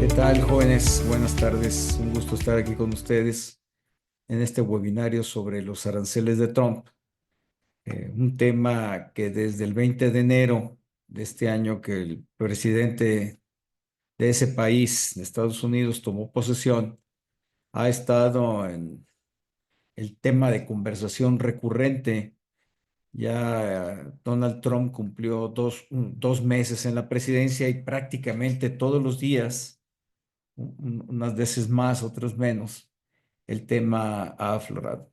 ¿Qué tal, jóvenes? Buenas tardes. Un gusto estar aquí con ustedes en este webinario sobre los aranceles de Trump. Un tema que desde el 20 de enero de este año que el presidente de ese país, de Estados Unidos, tomó posesión, ha estado en el tema de conversación recurrente. Ya Donald Trump cumplió dos meses en la presidencia y prácticamente todos los días, unas veces más, otras menos, el tema ha aflorado.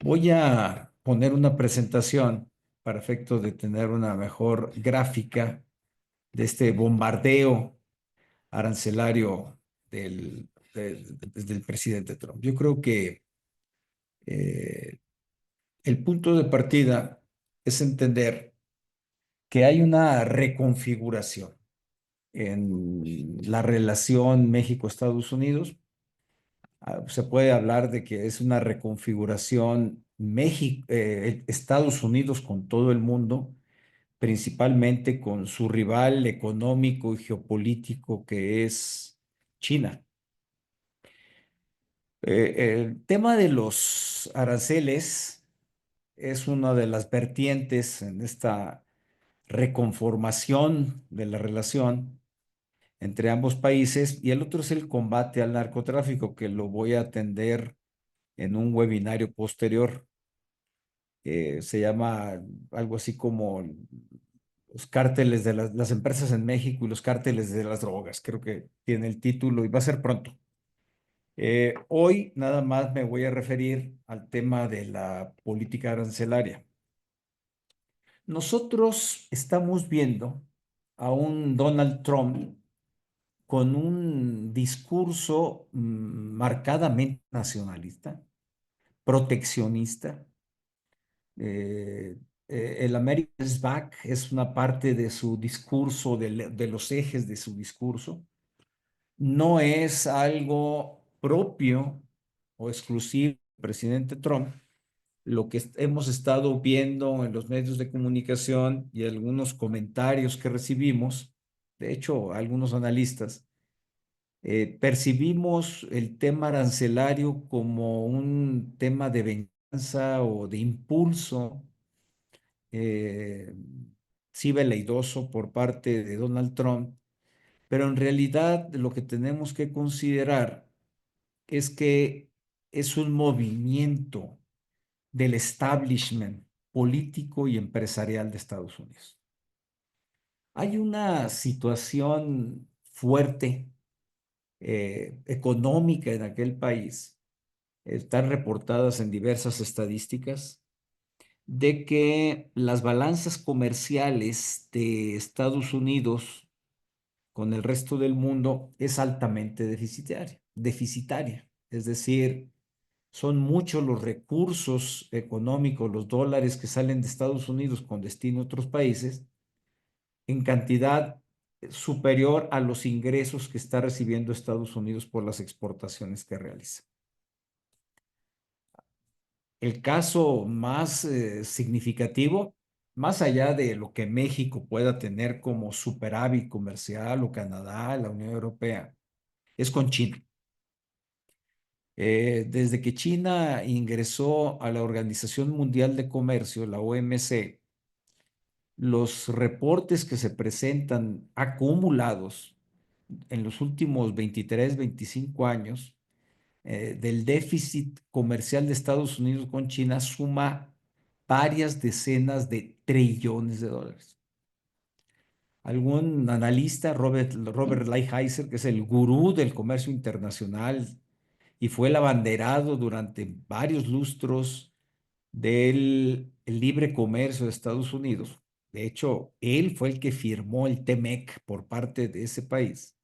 Voy a poner una presentación para efecto de tener una mejor gráfica de este bombardeo arancelario del presidente Trump. Yo creo que eh, el punto de partida es entender que hay una reconfiguración en la relación México-Estados Unidos. Se puede hablar de que es una reconfiguración Estados Unidos con todo el mundo, principalmente con su rival económico y geopolítico que es China. El tema de los aranceles es una de las vertientes en esta reconformación de la relación entre ambos países, y el otro es el combate al narcotráfico, que lo voy a atender en un webinario posterior. Se llama algo así como los cárteles de las empresas en México y los cárteles de las drogas. Creo que tiene el título y va a ser pronto. Hoy nada más me voy a referir al tema de la política arancelaria. Nosotros estamos viendo a un Donald Trump con un discurso marcadamente nacionalista, proteccionista. Eh, el America is Back es una parte de su discurso, de los ejes de su discurso. No es algo propio o exclusivo del presidente Trump. Lo que hemos estado viendo en los medios de comunicación y algunos comentarios que recibimos, de hecho, algunos analistas, percibimos el tema arancelario como un tema de venganza o de impulso, eh, sí veleidoso por parte de Donald Trump, pero en realidad lo que tenemos que considerar es que es un movimiento del establishment político y empresarial de Estados Unidos. Hay una situación fuerte económica en aquel país, están reportadas en diversas estadísticas, de que las balanzas comerciales de Estados Unidos con el resto del mundo es altamente deficitaria. Es decir, son muchos los recursos económicos, los dólares que salen de Estados Unidos con destino a otros países, en cantidad superior a los ingresos que está recibiendo Estados Unidos por las exportaciones que realiza. El caso más significativo, más allá de lo que México pueda tener como superávit comercial o Canadá, la Unión Europea, es con China. Desde que China ingresó a la Organización Mundial de Comercio, la OMC, los reportes que se presentan acumulados en los últimos 23, 25 años del déficit comercial de Estados Unidos con China suma varias decenas de trillones de dólares. Algún analista, Robert Lighthizer, que es el gurú del comercio internacional y fue el abanderado durante varios lustros del libre comercio de Estados Unidos. De hecho, él fue el que firmó el TEMEC por parte de ese país.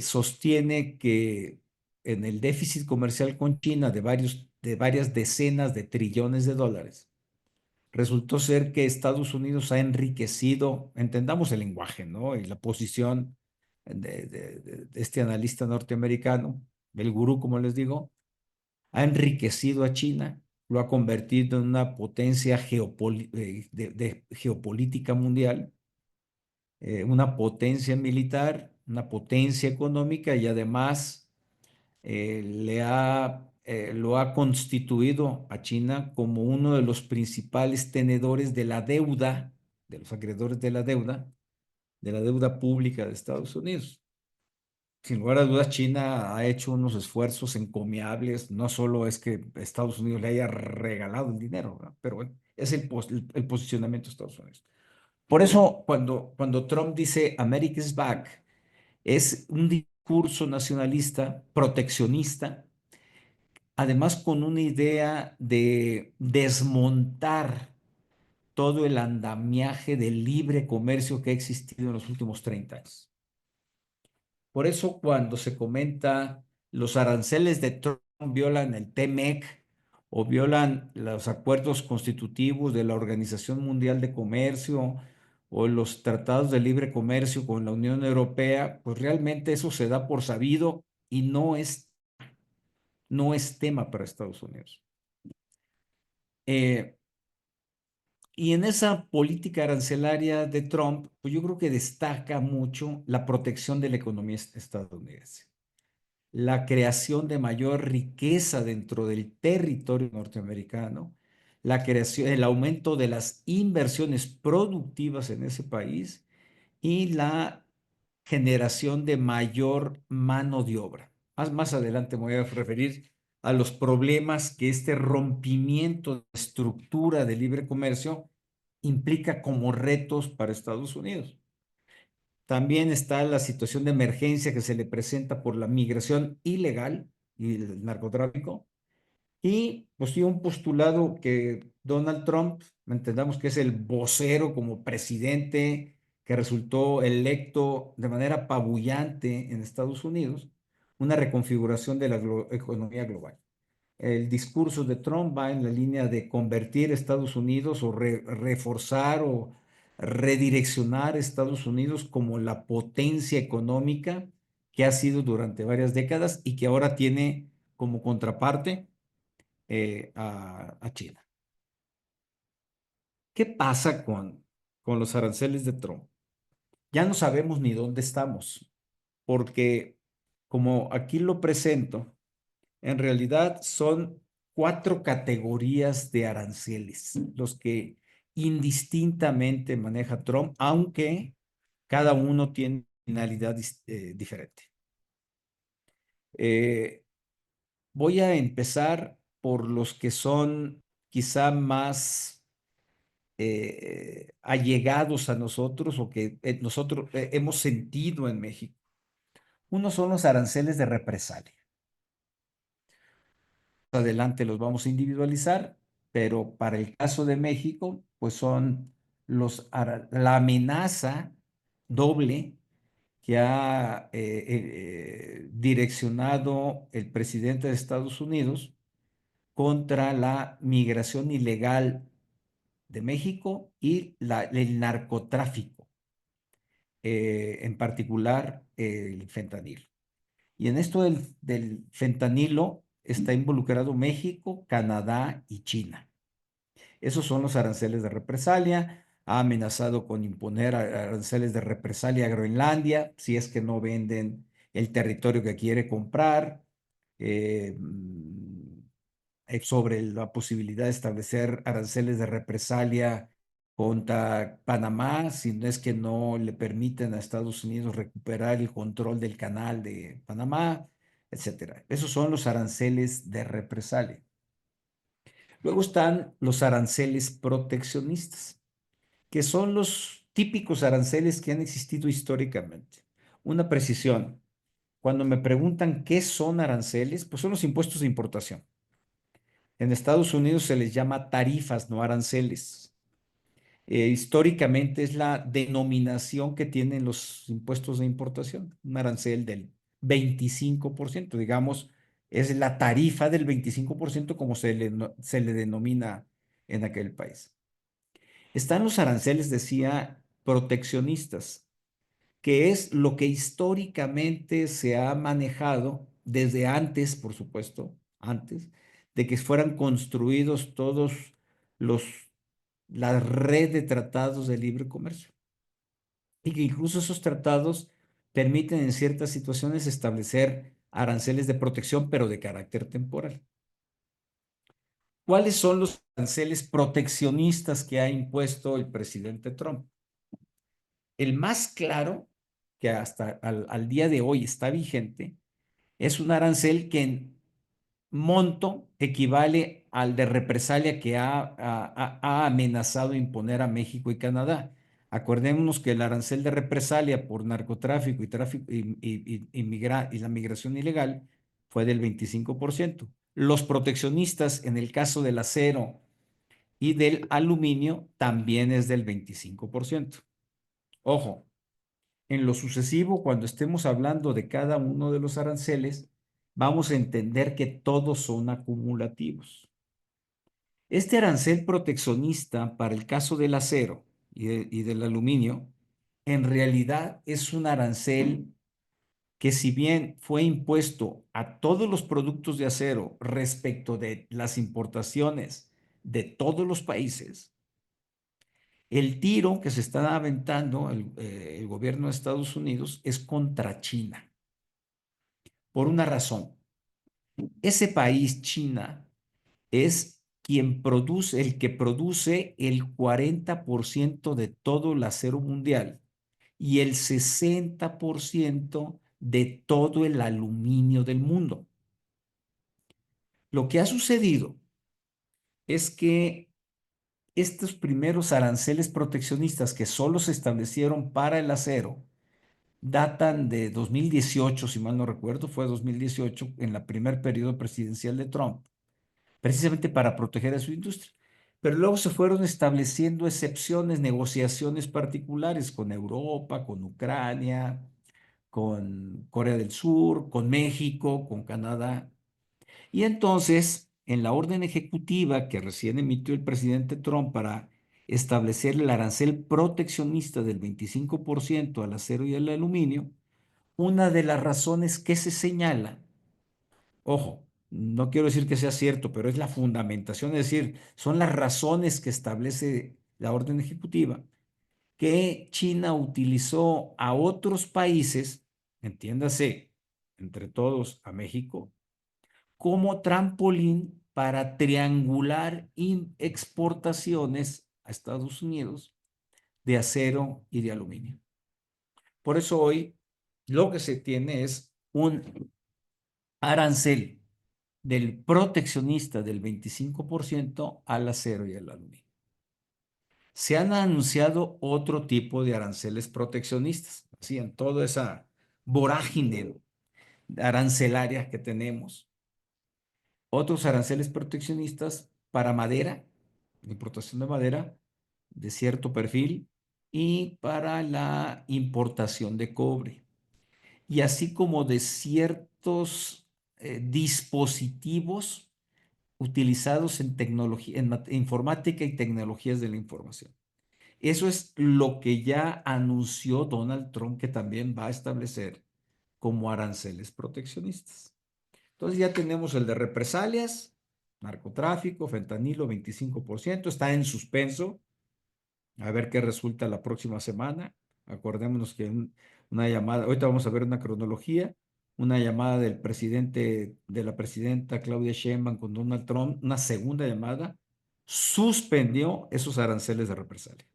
Sostiene que en el déficit comercial con China de varias decenas de trillones de dólares, resultó ser que Estados Unidos ha enriquecido, entendamos el lenguaje, ¿no? Y la posición de este analista norteamericano, el gurú, como les digo, ha enriquecido a China, lo ha convertido en una potencia de geopolítica mundial, una potencia militar, una potencia económica y además lo ha constituido a China como uno de los principales tenedores de la deuda, de los acreedores de la deuda pública de Estados Unidos. Sin lugar a dudas, China ha hecho unos esfuerzos encomiables. No solo es que Estados Unidos le haya regalado el dinero, ¿verdad? Pero bueno, es el posicionamiento de Estados Unidos. Por eso, cuando Trump dice America is back, es un discurso nacionalista, proteccionista, además con una idea de desmontar todo el andamiaje del libre comercio que ha existido en los últimos 30 años. Por eso cuando se comenta los aranceles de Trump violan el TMEC o violan los acuerdos constitutivos de la Organización Mundial de Comercio o los tratados de libre comercio con la Unión Europea, pues realmente eso se da por sabido y no es tema para Estados Unidos. Eh, y en esa política arancelaria de Trump, pues yo creo que destaca mucho la protección de la economía estadounidense, la creación de mayor riqueza dentro del territorio norteamericano, la creación, el aumento de las inversiones productivas en ese país y la generación de mayor mano de obra. Más adelante me voy a referir a los problemas que este rompimiento de estructura de libre comercio implica como retos para Estados Unidos. También está la situación de emergencia que se le presenta por la migración ilegal y el narcotráfico. Y pues sí, un postulado que Donald Trump, entendamos que es el vocero como presidente que resultó electo de manera apabullante en Estados Unidos, una reconfiguración de la economía global. El discurso de Trump va en la línea de convertir Estados Unidos o reforzar o redireccionar Estados Unidos como la potencia económica que ha sido durante varias décadas y que ahora tiene como contraparte a China. ¿Qué pasa con los aranceles de Trump? Ya no sabemos ni dónde estamos, porque como aquí lo presento, en realidad son cuatro categorías de aranceles, los que indistintamente maneja Trump, aunque cada uno tiene finalidad diferente. Eh, Voy a empezar por los que son quizá más allegados a nosotros o que nosotros hemos sentido en México. Uno son los aranceles de represalia. Adelante los vamos a individualizar, pero para el caso de México, pues son la amenaza doble que ha direccionado el presidente de Estados Unidos contra la migración ilegal de México y el narcotráfico, en particular el fentanilo. Y en esto del fentanilo está involucrado México, Canadá y China. Esos son los aranceles de represalia. Ha amenazado con imponer aranceles de represalia a Groenlandia si es que no venden el territorio que quiere comprar. Sobre la posibilidad de establecer aranceles de represalia contra Panamá, si no es que no le permiten a Estados Unidos recuperar el control del canal de Panamá, etcétera. Esos son los aranceles de represalia. Luego están los aranceles proteccionistas, que son los típicos aranceles que han existido históricamente. Una precisión. Cuando me preguntan qué son aranceles, pues son los impuestos de importación. En Estados Unidos se les llama tarifas, no aranceles. Históricamente es la denominación que tienen los impuestos de importación, un arancel del 25%, digamos, es la tarifa del 25% como se le denomina en aquel país. Están los aranceles, decía, proteccionistas, que es lo que históricamente se ha manejado desde antes, por supuesto, antes de que fueran construidos todos los, la red de tratados de libre comercio. Y que incluso esos tratados permiten en ciertas situaciones establecer aranceles de protección, pero de carácter temporal. ¿Cuáles son los aranceles proteccionistas que ha impuesto el presidente Trump? El más claro, que hasta al día de hoy está vigente, es un arancel que en monto equivale al de represalia que ha amenazado imponer a México y Canadá. Acordémonos que el arancel de represalia por narcotráfico y la migración ilegal fue del 25%. Los proteccionistas en el caso del acero y del aluminio también es del 25%. Ojo, en lo sucesivo, cuando estemos hablando de cada uno de los aranceles, vamos a entender que todos son acumulativos. Este arancel proteccionista para el caso del acero y del aluminio, en realidad es un arancel que si bien fue impuesto a todos los productos de acero respecto de las importaciones de todos los países, el tiro que se está aventando el gobierno de Estados Unidos es contra China, por una razón. Ese país, China, es quien produce, el que produce el 40% de todo el acero mundial y el 60% de todo el aluminio del mundo. Lo que ha sucedido es que estos primeros aranceles proteccionistas que solo se establecieron para el acero datan de 2018, si mal no recuerdo, fue 2018 en la primer periodo presidencial de Trump, precisamente para proteger a su industria. Pero luego se fueron estableciendo excepciones, negociaciones particulares con Europa, con Ucrania, con Corea del Sur, con México, con Canadá. Y entonces, en la orden ejecutiva que recién emitió el presidente Trump para establecer el arancel proteccionista del 25% al acero y al aluminio, una de las razones que se señala, ojo, no quiero decir que sea cierto, pero es la fundamentación, es decir, son las razones que establece la orden ejecutiva, que China utilizó a otros países, entiéndase, entre todos a México, como trampolín para triangular exportaciones a Estados Unidos de acero y de aluminio. Por eso hoy lo que se tiene es un arancel del proteccionista del 25% al acero y al aluminio. Se han anunciado otro tipo de aranceles proteccionistas, así en toda esa vorágine arancelaria que tenemos. Otros aranceles proteccionistas para madera, la importación de madera de cierto perfil y para la importación de cobre. Y así como de ciertos dispositivos utilizados en tecnología, en informática y tecnologías de la información. Eso es lo que ya anunció Donald Trump que también va a establecer como aranceles proteccionistas. Entonces ya tenemos el de represalias, narcotráfico, fentanilo, 25%, está en suspenso, a ver qué resulta la próxima semana. Acordémonos que una llamada, ahorita vamos a ver una cronología, una llamada del presidente, de la presidenta Claudia Sheinbaum con Donald Trump, una segunda llamada, suspendió esos aranceles de represalia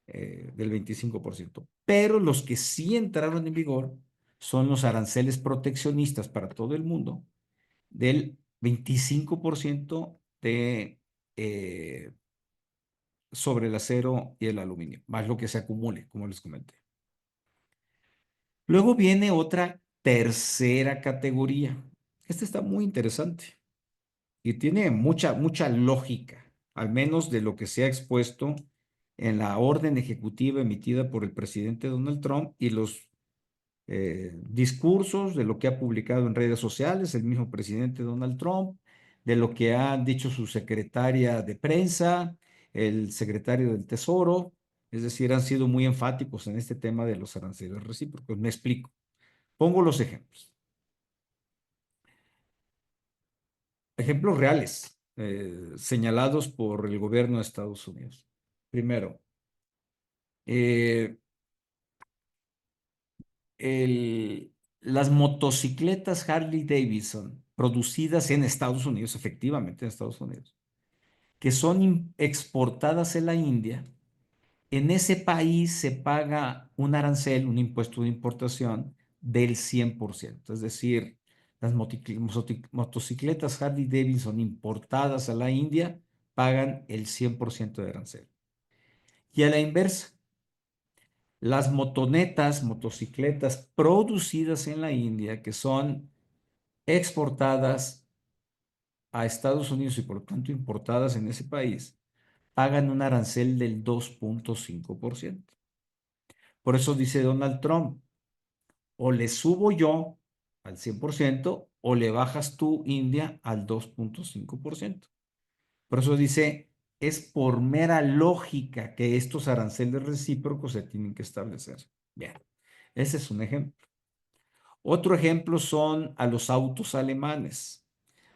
del 25%. Pero los que sí entraron en vigor son los aranceles proteccionistas para todo el mundo del 25% sobre el acero y el aluminio, más lo que se acumule, como les comenté. Luego viene otra tercera categoría. Esta está muy interesante y tiene mucha lógica, al menos de lo que se ha expuesto en la orden ejecutiva emitida por el presidente Donald Trump y los discursos de lo que ha publicado en redes sociales el mismo presidente Donald Trump, de lo que ha dicho su secretaria de prensa, el secretario del Tesoro, es decir, han sido muy enfáticos en este tema de los aranceles recíprocos. Me explico. Pongo los ejemplos. Ejemplos reales señalados por el gobierno de Estados Unidos. Primero, eh, las motocicletas Harley Davidson producidas en Estados Unidos, efectivamente en Estados Unidos, que son exportadas en la India, en ese país se paga un arancel, un impuesto de importación del 100%. Es decir, las motocicletas Harley Davidson importadas a la India pagan el 100% de arancel. Y a la inversa, las motonetas, motocicletas producidas en la India, que son exportadas a Estados Unidos y por lo tanto importadas en ese país, pagan un arancel del 2.5%. Por eso dice Donald Trump, o le subo yo al 100% o le bajas tú, India, al 2.5%. Por eso dice, es por mera lógica que estos aranceles recíprocos se tienen que establecer. Bien, ese es un ejemplo. Otro ejemplo son a los autos alemanes.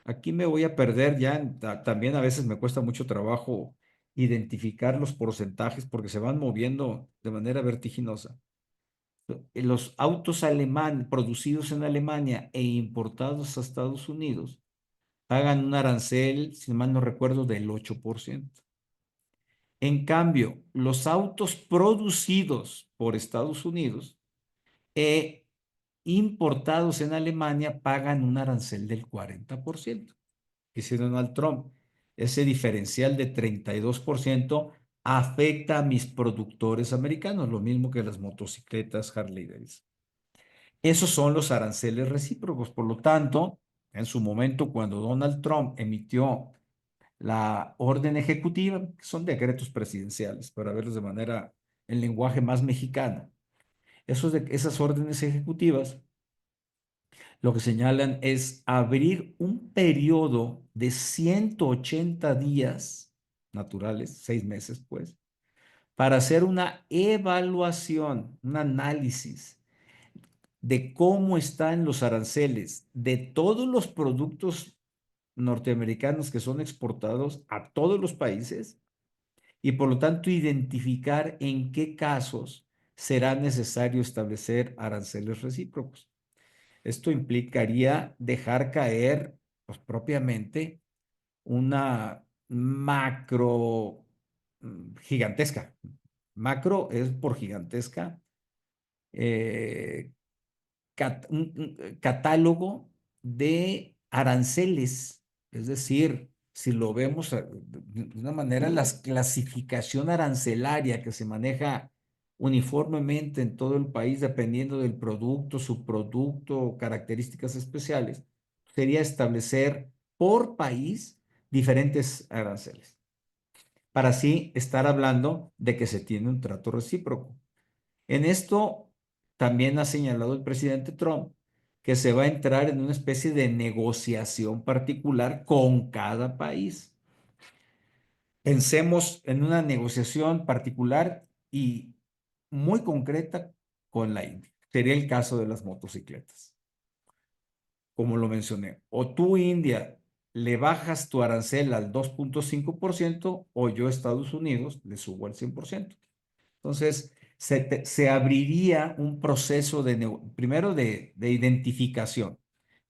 Aquí me voy a perder ya, también a veces me cuesta mucho trabajo identificar los porcentajes porque se van moviendo de manera vertiginosa. Los autos alemanes producidos en Alemania e importados a Estados Unidos pagan un arancel, si mal no recuerdo, del 8%. En cambio, los autos producidos por Estados Unidos e importados en Alemania pagan un arancel del 40%. Dice Donald Trump, ese diferencial de 32% afecta a mis productores americanos, lo mismo que las motocicletas Harley Davidson. Esos son los aranceles recíprocos. Por lo tanto, en su momento, cuando Donald Trump emitió la orden ejecutiva, que son decretos presidenciales, para verlos de manera, en lenguaje más mexicano, esas órdenes ejecutivas lo que señalan es abrir un periodo de 180 días naturales, 6 meses, pues, para hacer una evaluación, un análisis de cómo están los aranceles de todos los productos norteamericanos que son exportados a todos los países y por lo tanto identificar en qué casos será necesario establecer aranceles recíprocos. Esto implicaría dejar caer, pues, propiamente una macro gigantesca. Macro es por gigantesca, eh, un catálogo de aranceles. Es decir, si lo vemos de una manera, la clasificación arancelaria que se maneja uniformemente en todo el país, dependiendo del producto, subproducto, características especiales, sería establecer por país diferentes aranceles, para así estar hablando de que se tiene un trato recíproco. En esto también ha señalado el presidente Trump que se va a entrar en una especie de negociación particular con cada país. Pensemos en una negociación particular y muy concreta con la India. Sería el caso de las motocicletas. Como lo mencioné, o tú, India, le bajas tu arancel al 2.5% o yo, Estados Unidos, le subo al 100%. Entonces, se abriría un proceso primero de identificación,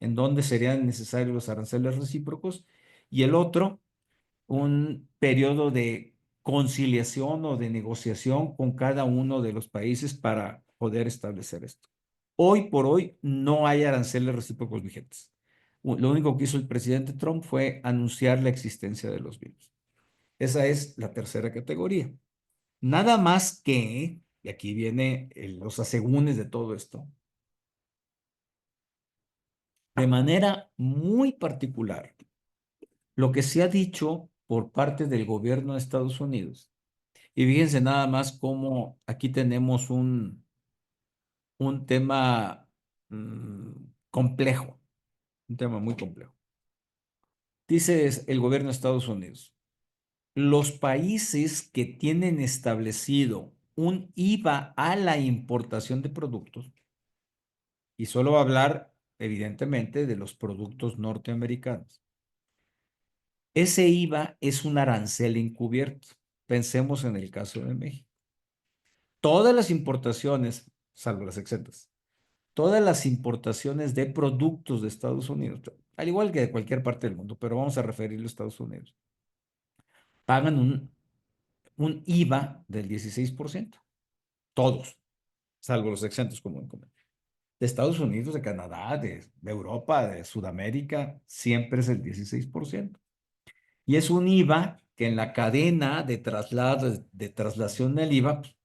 en donde serían necesarios los aranceles recíprocos, y el otro, un periodo de conciliación o de negociación con cada uno de los países para poder establecer esto. Hoy por hoy no hay aranceles recíprocos vigentes. Lo único que hizo el presidente Trump fue anunciar la existencia de los virus. Esa es la tercera categoría. Nada más que, y aquí viene los asegúnes de todo esto, de manera muy particular, lo que se ha dicho por parte del gobierno de Estados Unidos, y fíjense nada más cómo aquí tenemos un tema mm, complejo, un tema muy complejo. Dice el gobierno de Estados Unidos, los países que tienen establecido un IVA a la importación de productos, y solo va a hablar, evidentemente, de los productos norteamericanos. Ese IVA es un arancel encubierto. Pensemos en el caso de México. Todas las importaciones, salvo las exentas, todas las importaciones de productos de Estados Unidos, al igual que de cualquier parte del mundo, pero vamos a referirlo a Estados Unidos, pagan un IVA del 16%. Todos, salvo los exentos como en comercio. De Estados Unidos, de Canadá, de Europa, de Sudamérica, siempre es el 16%. Y es un IVA que en la cadena de traslado, de traslación del IVA, pues,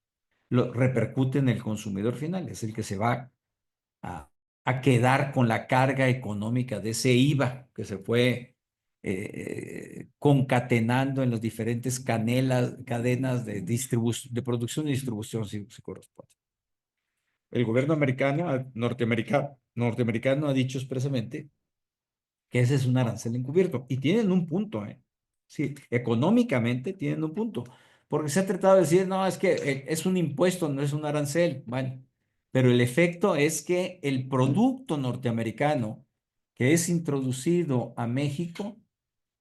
lo repercute en el consumidor final, es el que se va a, a quedar con la carga económica de ese IVA que se fue concatenando en las diferentes cadenas de producción y distribución, si corresponde. El gobierno norteamericano ha dicho expresamente que ese es un arancel encubierto. Y tienen un punto, ¿eh? Sí, económicamente tienen un punto. Porque se ha tratado de decir, no, es que es un impuesto, no es un arancel. Bueno, pero el efecto es que el producto norteamericano que es introducido a México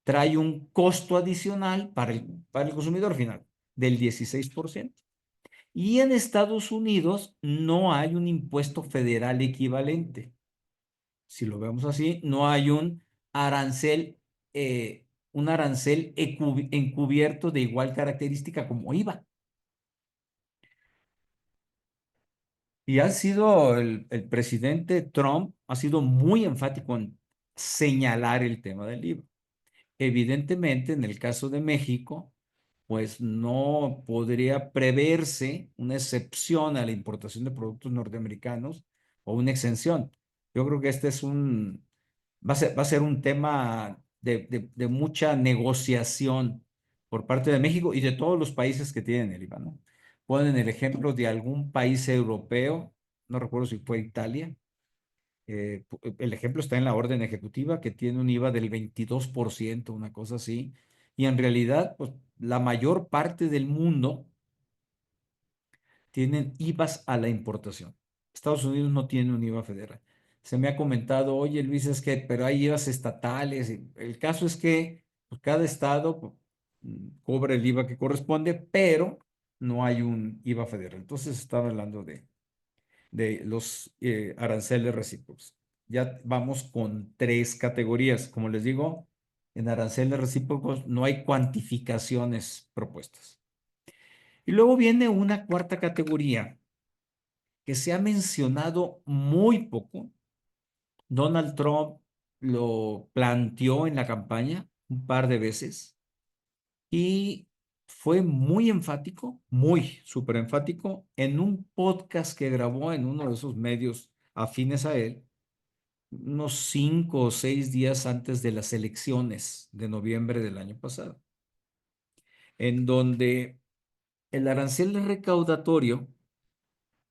trae un costo adicional para el consumidor final del 16%. Y en Estados Unidos no hay un impuesto federal equivalente. Si lo vemos así, no hay arancel, un arancel encubierto de igual característica como IVA. Y el presidente Trump ha sido muy enfático en señalar el tema del IVA. Evidentemente, en el caso de México, pues no podría preverse una excepción a la importación de productos norteamericanos o una exención. Yo creo que este va a ser un tema de mucha negociación por parte de México y de todos los países que tienen el IVA, ¿no? Ponen el ejemplo de algún país europeo, no recuerdo si fue Italia. El ejemplo está en la orden ejecutiva que tiene un IVA del 22%, una cosa así. Y en realidad, pues la mayor parte del mundo tienen IVAs a la importación. Estados Unidos no tiene un IVA federal. Se me ha comentado, oye Luis, es que, pero hay IVAs estatales. El caso es que pues, cada estado pues, cobra el IVA que corresponde, pero no hay un IVA federal. Entonces estaba hablando de los aranceles recíprocos. Ya vamos con 3 categorías. Como les digo, en aranceles recíprocos no hay cuantificaciones propuestas. Y luego viene una cuarta categoría que se ha mencionado muy poco. Donald Trump lo planteó en la campaña un par de veces y fue muy enfático, muy súper enfático, en un podcast que grabó en uno de esos medios afines a él, unos 5 o 6 días antes de las elecciones de noviembre del año pasado, en donde el arancel recaudatorio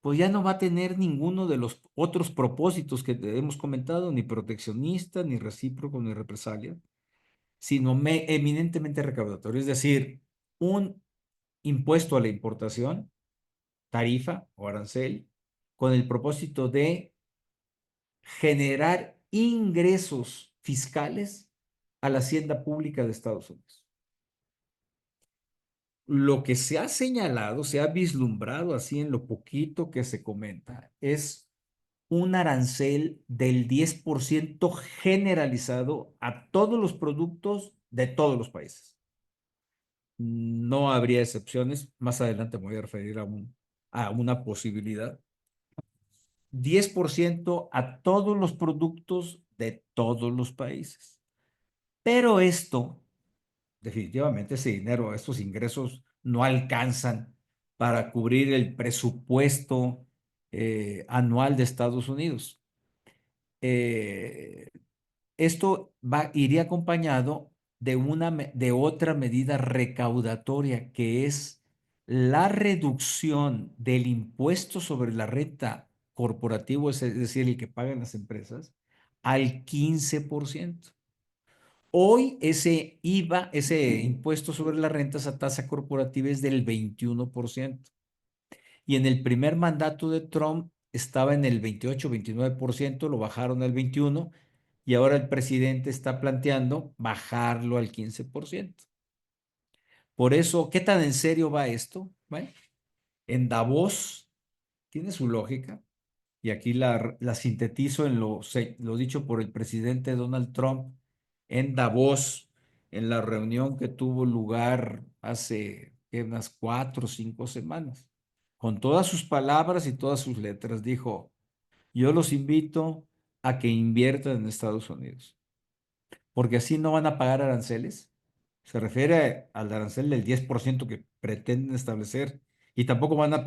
pues ya no va a tener ninguno de los otros propósitos que te hemos comentado, ni proteccionista, ni recíproco, ni represalia, sino eminentemente recaudatorio, es decir, un impuesto a la importación, tarifa o arancel, con el propósito de generar ingresos fiscales a la hacienda pública de Estados Unidos. Lo que se ha señalado, se ha vislumbrado así en lo poquito que se comenta, es un arancel del 10% generalizado a todos los productos de todos los países. No habría excepciones. Más adelante me voy a referir a una posibilidad. 10% a todos los productos de todos los países. Pero esto, definitivamente ese dinero, estos ingresos no alcanzan para cubrir el presupuesto anual de Estados Unidos. Eh, Esto iría acompañado de otra medida recaudatoria, que es la reducción del impuesto sobre la renta corporativo, es decir, el que pagan las empresas, al 15%. Hoy ese IVA, ese impuesto sobre la renta, esa tasa corporativa es del 21%. Y en el primer mandato de Trump estaba en el 28-29%, lo bajaron al 21%, y ahora el presidente está planteando bajarlo al 15%. Por eso, ¿qué tan en serio va esto? Bueno, en Davos tiene su lógica. y aquí la sintetizo en lo dicho por el presidente Donald Trump en Davos, en la reunión que tuvo lugar hace unas 4 o 5 semanas. Con todas sus palabras y todas sus letras, dijo, yo los invito a que inviertan en Estados Unidos, porque así no van a pagar aranceles. Se refiere al arancel del 10% que pretenden establecer y tampoco van a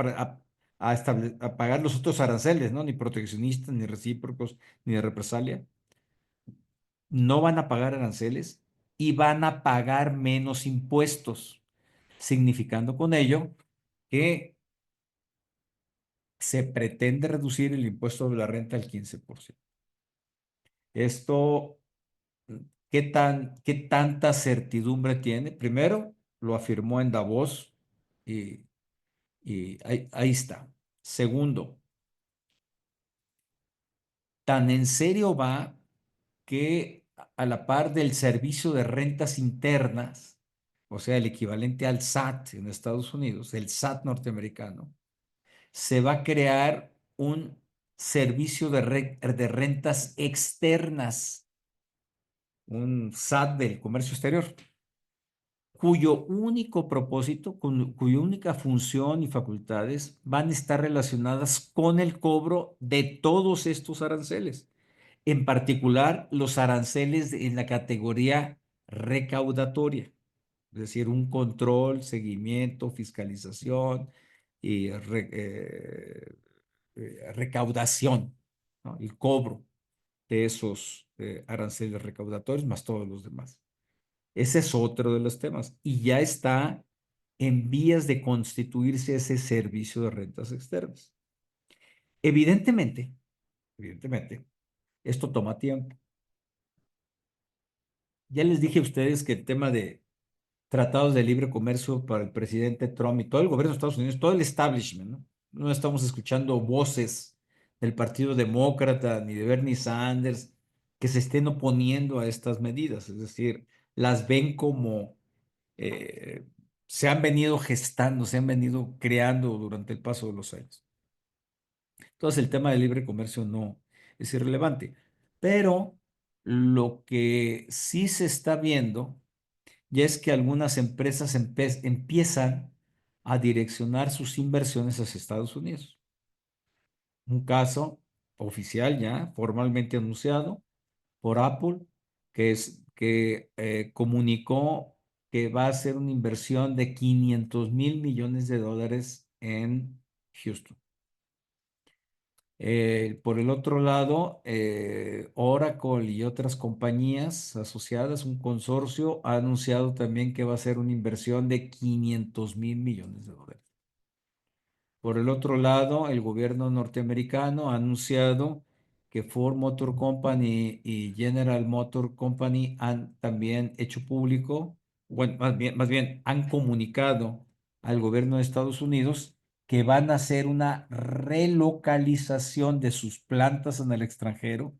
pagar los otros aranceles, ¿no? Ni proteccionistas, ni recíprocos, ni de represalia. No van a pagar aranceles y van a pagar menos impuestos, significando con ello que se pretende reducir el impuesto de la renta al 15%. Esto, qué tanta certidumbre tiene? Primero, lo afirmó en Davos y, y ahí está. Segundo, tan en serio va que a la par del servicio de rentas internas, o sea, el equivalente al SAT en Estados Unidos, el SAT norteamericano, se va a crear un servicio de rentas externas, un SAT del comercio exterior, cuyo único propósito, cuya única función y facultades van a estar relacionadas con el cobro de todos estos aranceles, en particular los aranceles en la categoría recaudatoria, es decir, un control, seguimiento, fiscalización y recaudación, ¿no? El cobro de esos aranceles recaudatorios más todos los demás. Ese es otro de los temas y ya está en vías de constituirse ese servicio de rentas externas. Evidentemente, evidentemente, esto toma tiempo. Ya les dije a ustedes que el tema de tratados de libre comercio para el presidente Trump y todo el gobierno de Estados Unidos, todo el establishment, ¿no? No estamos escuchando voces del Partido Demócrata ni de Bernie Sanders que se estén oponiendo a estas medidas, es decir, las ven como eh, se han venido gestando, se han venido creando durante el paso de los años. Entonces el tema del libre comercio no es irrelevante, pero lo que sí se está viendo ya es que algunas empresas empiezan a direccionar sus inversiones hacia Estados Unidos. Un caso oficial ya, formalmente anunciado por Apple, que comunicó que va a hacer una inversión de $500,000 millones en Houston. Por el otro lado, Oracle y otras compañías asociadas, un consorcio, ha anunciado también que va a hacer una inversión de $500,000 millones. Por el otro lado, el gobierno norteamericano ha anunciado que Ford Motor Company y General Motor Company han también hecho público, bueno, más bien han comunicado al gobierno de Estados Unidos que van a hacer una relocalización de sus plantas en el extranjero.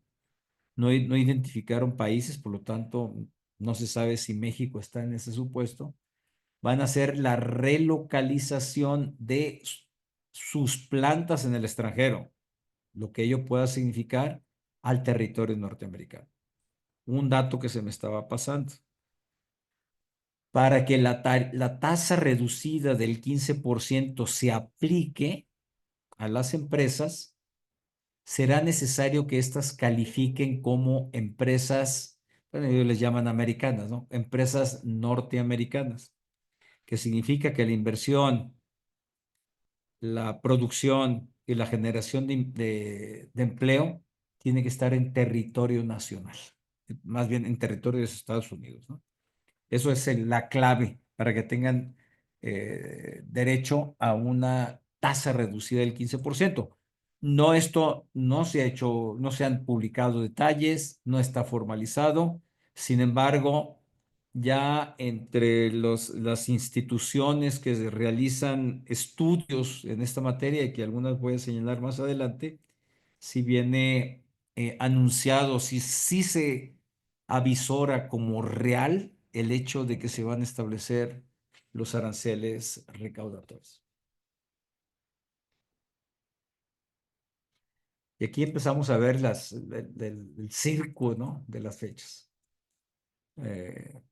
No identificaron países, por lo tanto, no se sabe si México está en ese supuesto. Van a hacer la relocalización de sus plantas en el extranjero, lo que ello pueda significar al territorio norteamericano. Un dato que se me estaba pasando. Para que la tasa reducida del 15% se aplique a las empresas, será necesario que éstas califiquen como empresas, bueno, ellos les llaman americanas, ¿no? Empresas norteamericanas, que significa que la inversión, la producción y la generación de empleo tiene que estar en territorio nacional, más bien en territorio de los Estados Unidos, ¿no? Eso es la clave para que tengan derecho a una tasa reducida del 15%. No, esto no se ha hecho, no se han publicado detalles, no está formalizado. Sin embargo, ya entre las instituciones que realizan estudios en esta materia, y que algunas voy a señalar más adelante, si viene anunciado, si sí se avisora como real el hecho de que se van a establecer los aranceles recaudatorios. Y aquí empezamos a ver el circo, ¿no? De las fechas.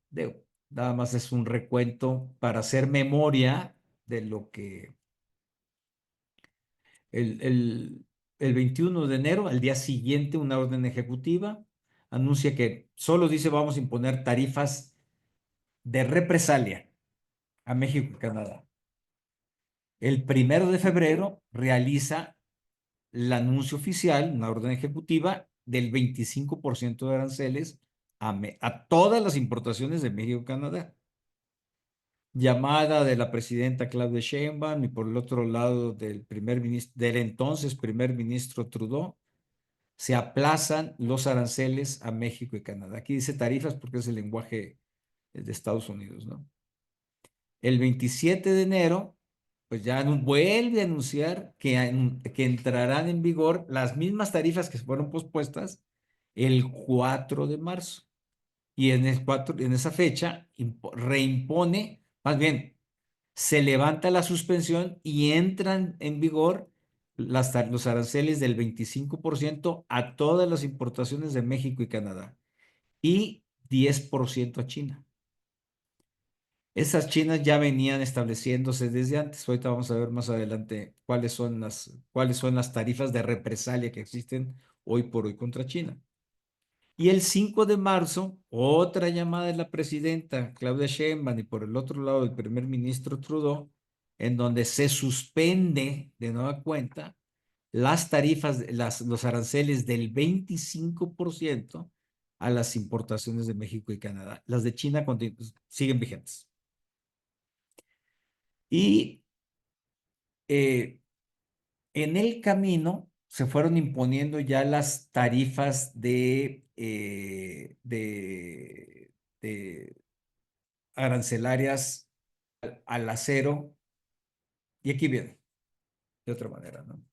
Digo, nada más es un recuento para hacer memoria de lo que el, el, el 21 de enero, al día siguiente, una orden ejecutiva anuncia que solo dice vamos a imponer tarifas de represalia a México y Canadá. El 1 de febrero realiza el anuncio oficial, una orden ejecutiva del 25% de aranceles a todas las importaciones de México y Canadá. Llamada de la presidenta Claudia Sheinbaum y por el otro lado del entonces primer ministro Trudeau, se aplazan los aranceles a México y Canadá. Aquí dice tarifas porque es el lenguaje de Estados Unidos, ¿no? El 27 de enero, pues ya vuelve a anunciar que entrarán en vigor las mismas tarifas que fueron pospuestas el 4 de marzo. Y en esa fecha reimpone, más bien, se levanta la suspensión y entran en vigor los aranceles del 25% a todas las importaciones de México y Canadá y 10% a China. Esas chinas ya venían estableciéndose desde antes. Ahorita vamos a ver más adelante cuáles son las tarifas de represalia que existen hoy por hoy contra China. Y el 5 de marzo, otra llamada de la presidenta Claudia Sheinbaum y por el otro lado el primer ministro Trudeau, en donde se suspende de nueva cuenta las tarifas, los aranceles del 25% a las importaciones de México y Canadá. Las de China siguen vigentes. Y eh, en el camino se fueron imponiendo ya las tarifas de arancelarias al acero. Y aquí viene, de otra manera, ¿no?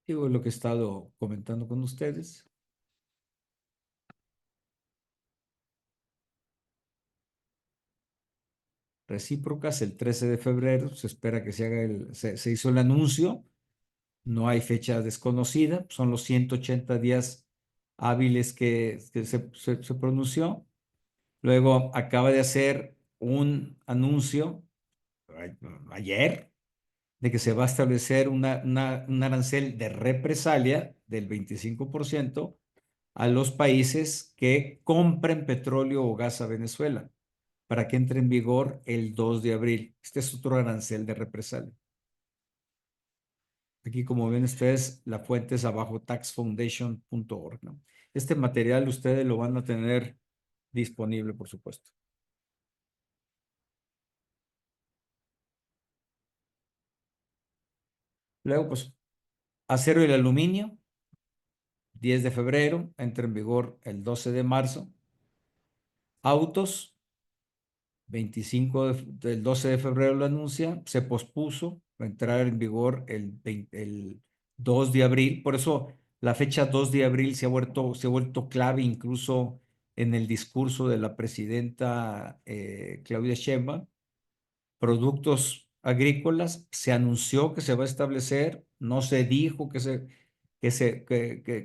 Digo lo que he estado comentando con ustedes. Recíprocas, el 13 de febrero, se espera que se hizo el anuncio. No hay fecha desconocida, son los 180 días hábiles que se pronunció. Luego acaba de hacer un anuncio ayer de que se va a establecer un arancel de represalia del 25% a los países que compren petróleo o gas a Venezuela para que entre en vigor el 2 de abril. Este es otro arancel de represalia. Aquí, como ven ustedes, la fuente es abajo taxfoundation.org, ¿no? Este material ustedes lo van a tener disponible, por supuesto. Luego, pues, acero y el aluminio, 10 de febrero, entra en vigor el 12 de marzo. Autos, del 12 de febrero lo anuncia, se pospuso, va a entrar en vigor el 2 de abril. Por eso la fecha 2 de abril se ha vuelto clave incluso en el discurso de la presidenta Claudia Sheinbaum. Productos agrícolas, se anunció que se va a establecer, no se dijo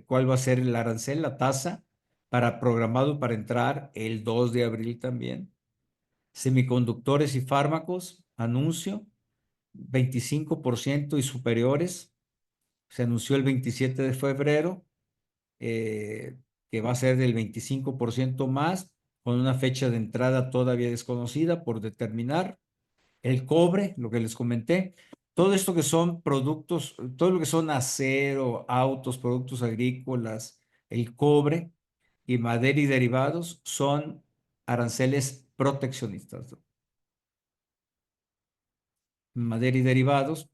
cuál va a ser el arancel, la tasa, programado para entrar el 2 de abril también. Semiconductores y fármacos, anuncio, 25% y superiores. Se anunció el 27 de febrero, que va a ser del 25% más, con una fecha de entrada todavía desconocida por determinar. El cobre, lo que les comenté, todo esto que son productos, todo lo que son acero, autos, productos agrícolas, el cobre y madera y derivados son aranceles proteccionistas, ¿no? Madera y derivados,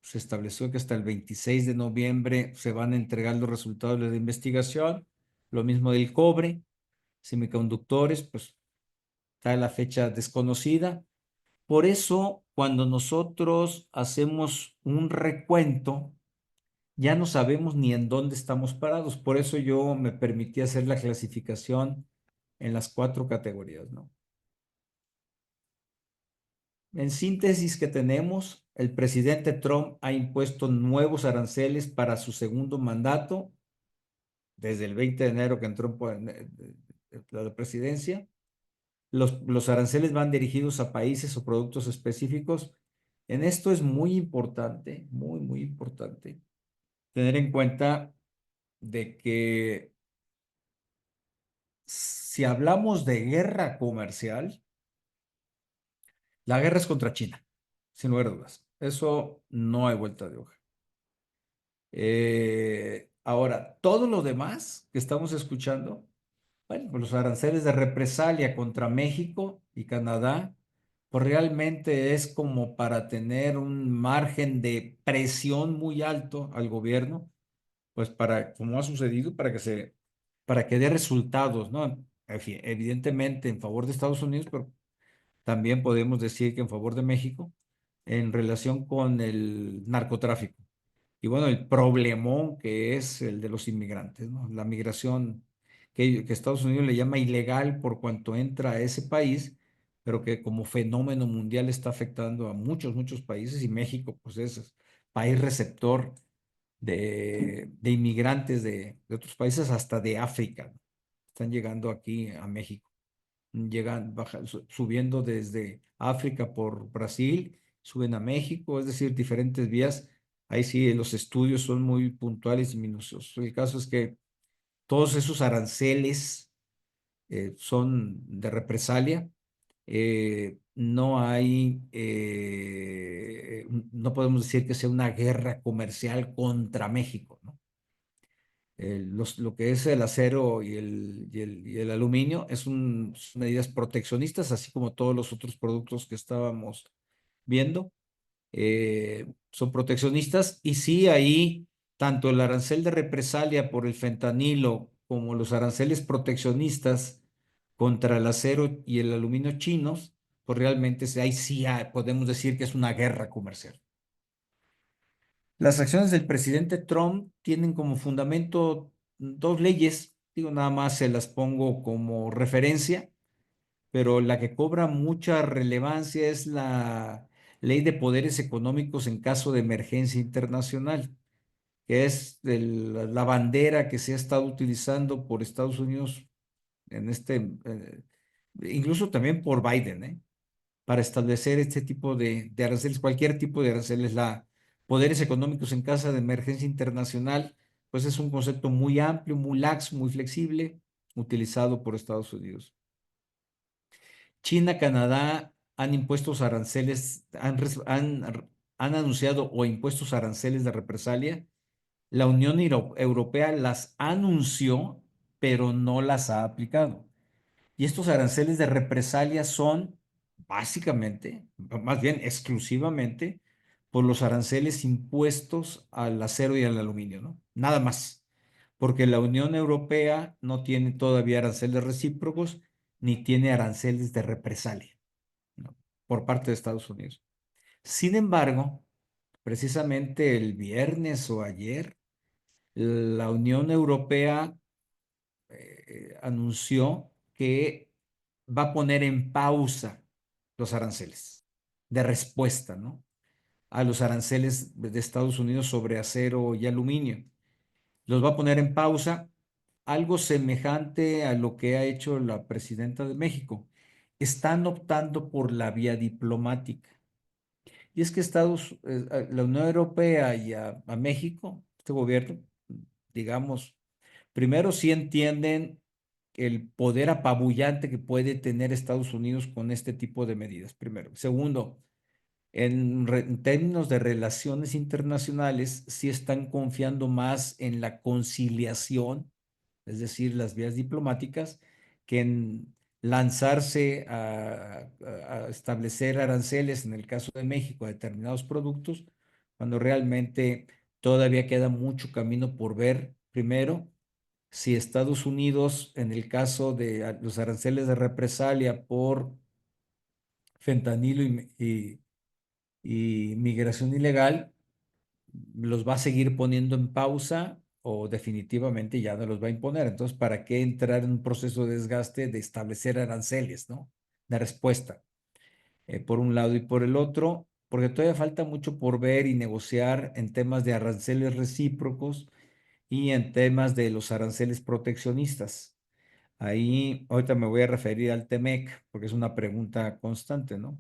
se estableció que hasta el 26 de noviembre se van a entregar los resultados de la investigación. Lo mismo del cobre, semiconductores, pues está la fecha desconocida. Por eso, cuando nosotros hacemos un recuento, ya no sabemos ni en dónde estamos parados. Por eso yo me permití hacer la clasificación en las 4 categorías, ¿no? en síntesis que tenemos, el presidente Trump ha impuesto nuevos aranceles para su segundo mandato, desde el 20 de enero que entró en la presidencia. Los aranceles van dirigidos a países o productos específicos. En esto es muy importante, muy, muy importante, tener en cuenta de que si hablamos de guerra comercial, la guerra es contra China, sin lugar a dudas. Eso no hay vuelta de hoja. Ahora, todo lo demás que estamos escuchando, bueno, pues los aranceles de represalia contra México y Canadá, pues realmente es como para tener un margen de presión muy alto al gobierno, pues para, como ha sucedido, para que dé resultados, ¿no? Evidentemente en favor de Estados Unidos, pero también podemos decir que en favor de México en relación con el narcotráfico. Y bueno, el problemón que es el de los inmigrantes, ¿no? La migración que Estados Unidos le llama ilegal por cuanto entra a ese país, pero que como fenómeno mundial está afectando a muchos, muchos países y México, pues es país receptor de inmigrantes de otros países, hasta de África, ¿no? Están llegando aquí a México, llegan, subiendo desde África por Brasil, suben a México, es decir, diferentes vías. Ahí sí, los estudios son muy puntuales y minuciosos. El caso es que todos esos aranceles son de represalia. No hay, no podemos decir que sea una guerra comercial contra México, ¿no? Lo que es el acero y el aluminio son medidas proteccionistas, así como todos los otros productos que estábamos viendo, son proteccionistas. Y sí, ahí tanto el arancel de represalia por el fentanilo como los aranceles proteccionistas contra el acero y el aluminio chinos, pues realmente ahí sí podemos decir que es una guerra comercial. Las acciones del presidente Trump tienen como fundamento dos leyes, digo, nada más se las pongo como referencia, pero la que cobra mucha relevancia es la Ley de Poderes Económicos en caso de emergencia internacional, que es la bandera que se ha estado utilizando por Estados Unidos en incluso también por Biden, ¿eh? Para establecer este tipo de aranceles, cualquier tipo de aranceles. La poderes económicos en caso de emergencia internacional, pues es un concepto muy amplio, muy laxo, muy flexible, utilizado por Estados Unidos. China, Canadá han impuesto aranceles, han anunciado o impuestos aranceles de represalia. La Unión Europea las anunció, pero no las ha aplicado. Y estos aranceles de represalia son básicamente, más bien exclusivamente, por los aranceles impuestos al acero y al aluminio, ¿no? Nada más. Porque la Unión Europea no tiene todavía aranceles recíprocos ni tiene aranceles de represalia, ¿no? Por parte de Estados Unidos. Sin embargo, precisamente el viernes o ayer, la Unión Europea anunció que va a poner en pausa los aranceles de respuesta, ¿no? A los aranceles de Estados Unidos sobre acero y aluminio. Los va a poner en pausa, algo semejante a lo que ha hecho la presidenta de México. Están optando por la vía diplomática. Y es que la Unión Europea y a México, este gobierno, digamos, primero sí entienden el poder apabullante que puede tener Estados Unidos con este tipo de medidas, primero. Segundo, en términos de relaciones internacionales, sí están confiando más en la conciliación, es decir, las vías diplomáticas, que en lanzarse a establecer aranceles, en el caso de México, a determinados productos, cuando realmente todavía queda mucho camino por ver, primero si Estados Unidos, en el caso de los aranceles de represalia por fentanilo y migración ilegal, los va a seguir poniendo en pausa o definitivamente ya no los va a imponer. Entonces, ¿para qué entrar en un proceso de desgaste de establecer aranceles, ¿no? De respuesta. por un lado y por el otro, porque todavía falta mucho por ver y negociar en temas de aranceles recíprocos y en temas de los aranceles proteccionistas. Ahí, ahorita me voy a referir al TEMEC, porque es una pregunta constante, ¿no?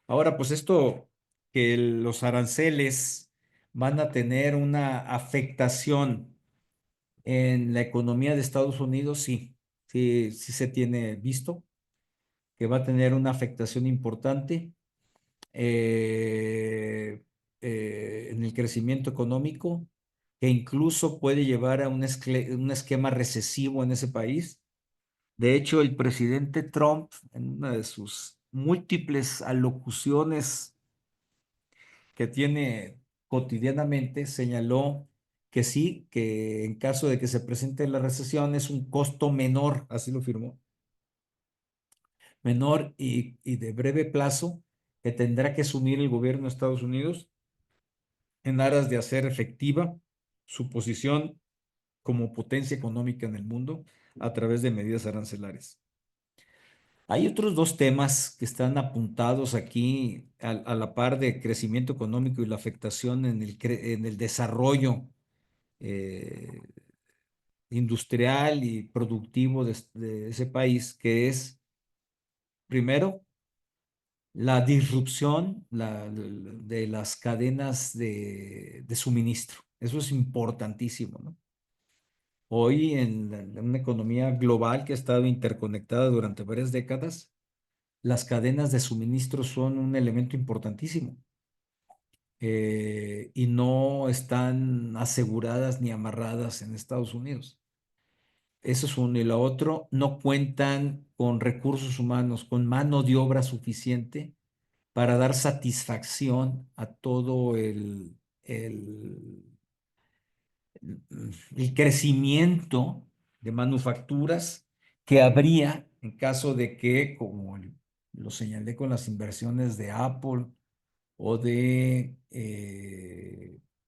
Ahora, pues esto, que los aranceles van a tener una afectación en la economía de Estados Unidos, sí, sí, sí se tiene visto que va a tener una afectación importante eh, en el crecimiento económico, que incluso puede llevar a un esquema recesivo en ese país. De hecho, el presidente Trump, en una de sus múltiples alocuciones que tiene cotidianamente, señaló que sí, que en caso de que se presente la recesión es un costo menor, así lo firmó, menor y de breve plazo que tendrá que asumir el gobierno de Estados Unidos en aras de hacer efectiva su posición como potencia económica en el mundo a través de medidas arancelarias. Hay otros dos temas que están apuntados aquí a la par de crecimiento económico y la afectación en el desarrollo eh, industrial y productivo de ese país, que es, primero, la disrupción de las cadenas de suministro. Eso es importantísimo, ¿no? Hoy en una economía global que ha estado interconectada durante varias décadas, las cadenas de suministro son un elemento importantísimo y no están aseguradas ni amarradas en Estados Unidos. Eso es uno. Y lo otro, no cuentan con recursos humanos, con mano de obra suficiente para dar satisfacción a todo el, el crecimiento de manufacturas que habría en caso de que, como lo señalé con las inversiones de Apple o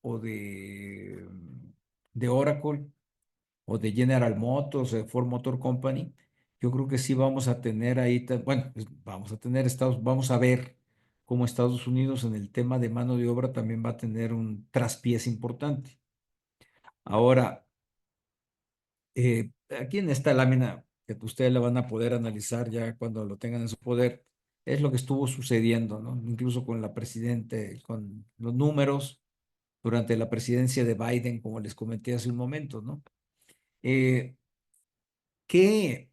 o de Oracle o de General Motors, de Ford Motor Company, yo creo que sí vamos a tener ahí, bueno, pues vamos a tener vamos a ver cómo Estados Unidos en el tema de mano de obra también va a tener un traspiés importante. Ahora, aquí en esta lámina que ustedes la van a poder analizar ya cuando lo tengan en su poder, es lo que estuvo sucediendo, ¿no? Incluso con la presidente, con los números durante la presidencia de Biden, como les comenté hace un momento, ¿no? Eh, ¿Qué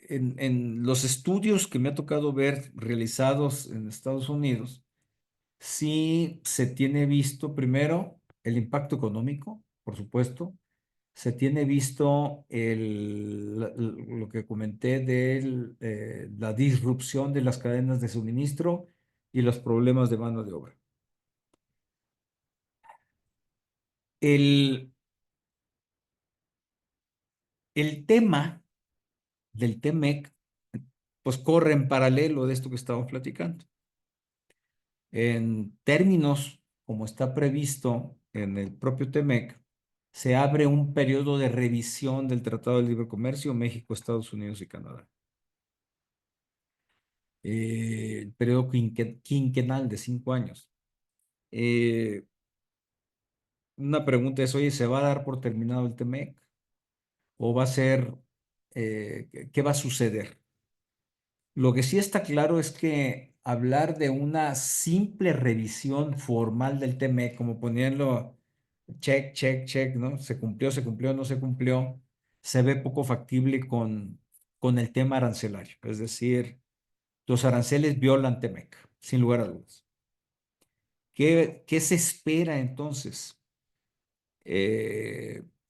en los estudios que me ha tocado ver realizados en Estados Unidos, sí se tiene visto primero el impacto económico, por supuesto, se tiene visto lo que comenté de la disrupción de las cadenas de suministro y los problemas de mano de obra. El, el tema del TEMEC, pues corre en paralelo de esto que estamos platicando. En términos como está previsto en el propio TEMEC, se abre un periodo de revisión del Tratado de Libre Comercio México, Estados Unidos y Canadá. El periodo quinquenal de 5 años. Eh, una pregunta es, oye, ¿se va a dar por terminado el TEMEC? ¿O va a ser, qué va a suceder? Lo que sí está claro es que hablar de una simple revisión formal del TME, como ponerlo check, check, check, ¿no? Se cumplió, no se cumplió, se ve poco factible con el tema arancelario. Es decir, los aranceles violan TEMEC, sin lugar a dudas. ¿Qué se espera entonces?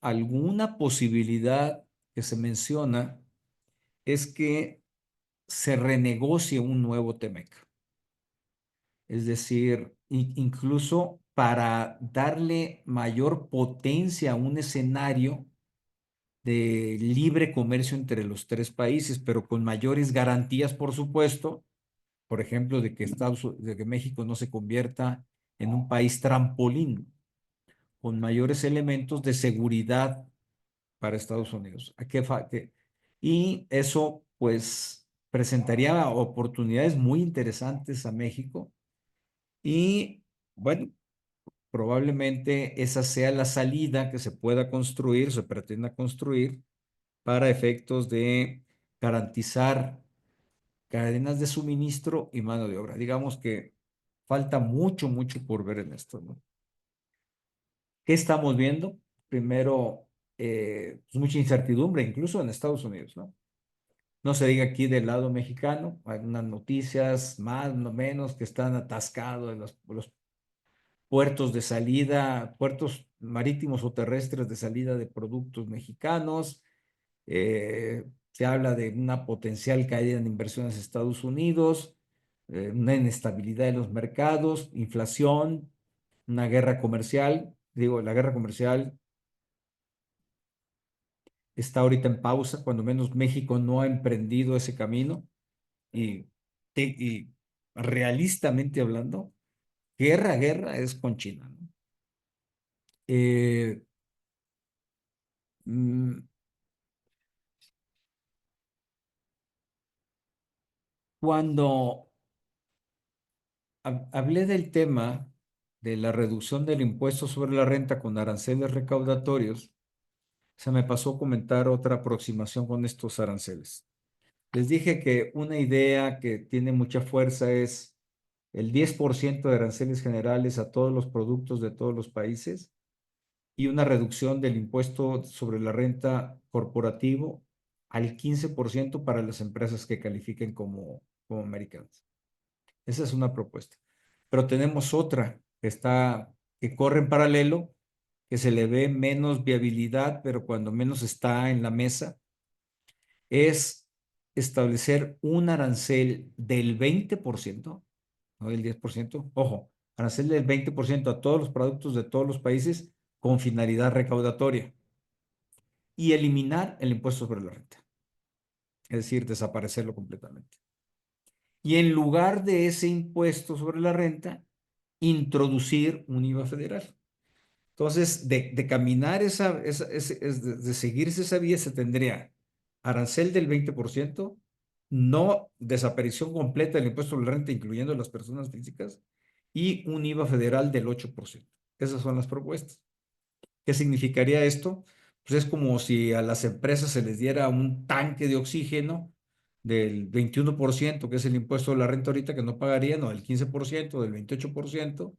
Alguna posibilidad que se menciona es que se renegocie un nuevo TEMEC. Es decir, incluso para darle mayor potencia a un escenario de libre comercio entre los tres países, pero con mayores garantías, por supuesto, por ejemplo, de que México no se convierta en un país trampolín, con mayores elementos de seguridad para Estados Unidos. Y eso, pues, presentaría oportunidades muy interesantes a México y bueno, probablemente esa sea la salida que se pueda construir, se pretenda construir para efectos de garantizar cadenas de suministro y mano de obra. Digamos que falta mucho, mucho por ver en esto, ¿no? ¿Qué estamos viendo? Primero, pues mucha incertidumbre, incluso en Estados Unidos, ¿no? No se diga aquí del lado mexicano, hay unas noticias más o menos que están atascados en los puertos de salida, puertos marítimos o terrestres de salida de productos mexicanos. Se habla de una potencial caída en inversiones en Estados Unidos, una inestabilidad de los mercados, inflación, una guerra comercial. Digo, la guerra comercial está ahorita en pausa, cuando menos México no ha emprendido ese camino y, y realistamente hablando, guerra es con China, ¿no? Eh, mm, Cuando hablé del tema de la reducción del impuesto sobre la renta con aranceles recaudatorios, se me pasó a comentar otra aproximación con estos aranceles. Les dije que una idea que tiene mucha fuerza es el 10% de aranceles generales a todos los productos de todos los países y una reducción del impuesto sobre la renta corporativo al 15% para las empresas que califiquen como americanas. Esa es una propuesta. Pero tenemos otra que corre en paralelo, que se le ve menos viabilidad, pero cuando menos está en la mesa, es establecer un arancel del 20%, no del 10%, ojo, arancel del 20% a todos los productos de todos los países con finalidad recaudatoria y eliminar el impuesto sobre la renta, es decir, desaparecerlo completamente. Y en lugar de ese impuesto sobre la renta, introducir un IVA federal. Entonces, de caminar de seguirse esa vía, se tendría arancel del 20%, no desaparición completa del impuesto sobre la renta, incluyendo las personas físicas, y un IVA federal del 8%. Esas son las propuestas. ¿Qué significaría esto? Pues es como si a las empresas se les diera un tanque de oxígeno del 21%, que es el impuesto de la renta ahorita, que no pagarían, o del 15%, del 28%,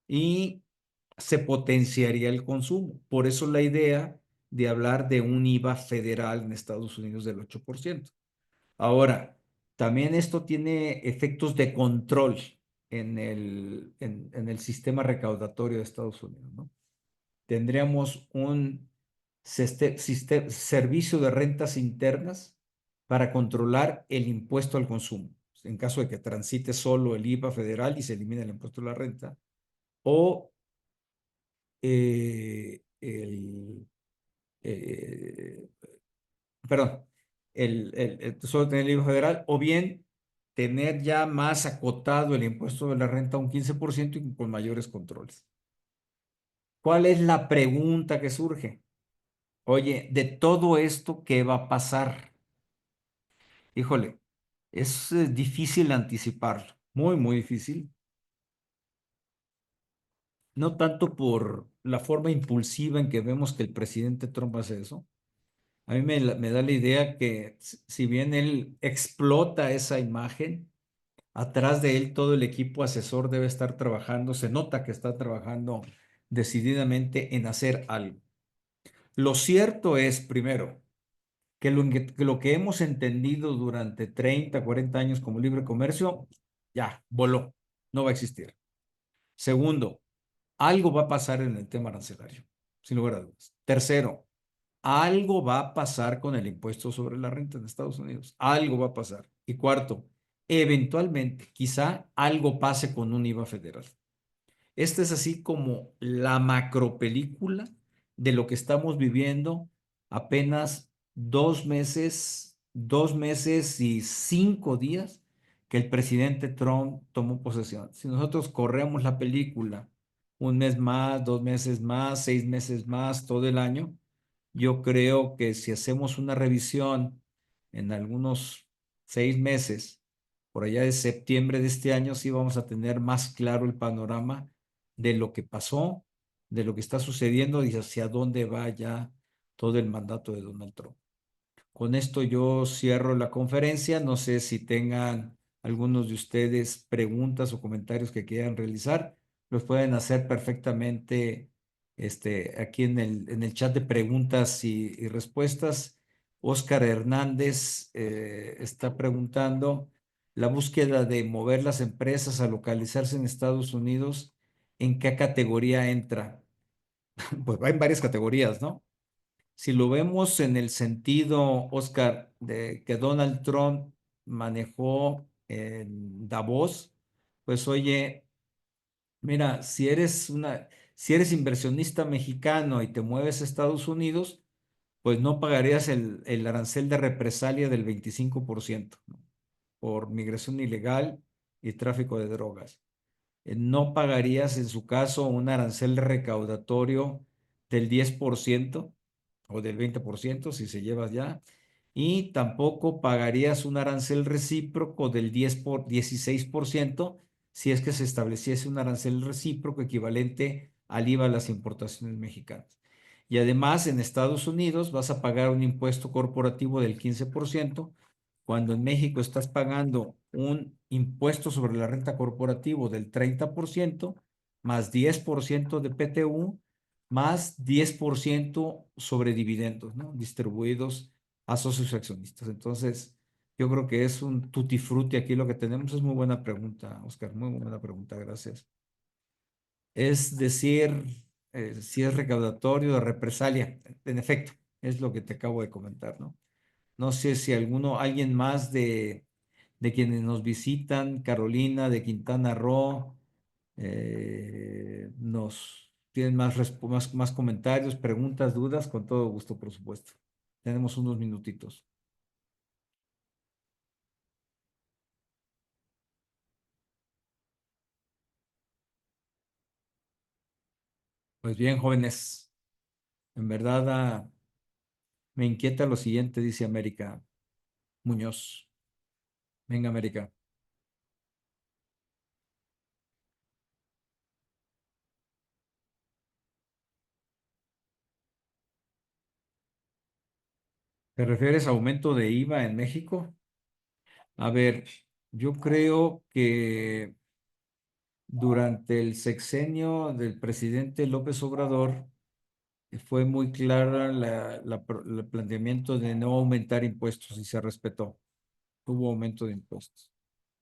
y se potenciaría el consumo. Por eso la idea de hablar de un IVA federal en Estados Unidos del 8%. Ahora, también esto tiene efectos de control en el sistema recaudatorio de Estados Unidos, ¿no? Tendríamos un servicio de rentas internas para controlar el impuesto al consumo, en caso de que transite solo el IVA federal y se elimine el impuesto a la renta, o el, eh, perdón, solo tener el IVA federal, o bien tener ya más acotado el impuesto de la renta a un 15% y con mayores controles. ¿Cuál es la pregunta que surge? Oye, de todo esto, ¿qué va a pasar? Híjole, es difícil anticiparlo, muy, muy difícil. No tanto por la forma impulsiva en que vemos que el presidente Trump hace eso. A mí me da la idea que si bien él explota esa imagen, atrás de él todo el equipo asesor debe estar trabajando, se nota que está trabajando decididamente en hacer algo. Lo cierto es, primero, que lo que hemos entendido durante 30, 40 años como libre comercio, ya, voló, no va a existir. Segundo, algo va a pasar en el tema arancelario, sin lugar a dudas. Tercero, algo va a pasar con el impuesto sobre la renta en Estados Unidos. Algo va a pasar. Y cuarto, eventualmente, quizá algo pase con un IVA federal. Esta es así como la macropelícula de lo que estamos viviendo apenas 2 meses y 5 días que el presidente Trump tomó posesión. Si nosotros corremos la película un mes más, 2 meses más, 6 meses más, todo el año, yo creo que si hacemos una revisión en algunos 6 meses, por allá de septiembre de este año, sí vamos a tener más claro el panorama de lo que pasó, de lo que está sucediendo y hacia dónde va ya todo el mandato de Donald Trump. Con esto yo cierro la conferencia. No sé si tengan algunos de ustedes preguntas o comentarios que quieran realizar. Los pueden hacer perfectamente aquí en el chat de preguntas y respuestas. Oscar Hernández está preguntando la búsqueda de mover las empresas a localizarse en Estados Unidos, ¿en qué categoría entra? Pues va en varias categorías, ¿no? Si lo vemos en el sentido, Oscar, de que Donald Trump manejó en Davos, pues oye, mira, si eres inversionista mexicano y te mueves a Estados Unidos, pues no pagarías el arancel de represalia del 25%, ¿no? Por migración ilegal y tráfico de drogas. No pagarías en su caso un arancel recaudatorio del 10% o del 20% si se llevas ya, y tampoco pagarías un arancel recíproco del 16% si es que se estableciese un arancel recíproco equivalente al IVA a las importaciones mexicanas. Y además en Estados Unidos vas a pagar un impuesto corporativo del 15%, cuando en México estás pagando un impuesto sobre la renta corporativo del 30%, más 10% de PTU, más 10% sobre dividendos, ¿no? Distribuidos a socios accionistas. Entonces, yo creo que es un tutti frutti aquí lo que tenemos. Es muy buena pregunta, Oscar, muy buena pregunta, gracias. Es decir, si es recaudatorio de represalia, en efecto, es lo que te acabo de comentar, ¿no? No sé si alguien más de quienes nos visitan, Carolina, de Quintana Roo, nos tienen más comentarios, preguntas, dudas, con todo gusto, por supuesto. Tenemos unos minutitos. Pues bien, jóvenes, en verdad me inquieta lo siguiente, dice América Muñoz. Venga, América. ¿Te refieres a aumento de IVA en México? A ver, yo creo que durante el sexenio del presidente López Obrador fue muy clara el planteamiento de no aumentar impuestos y se respetó. Hubo aumento de impuestos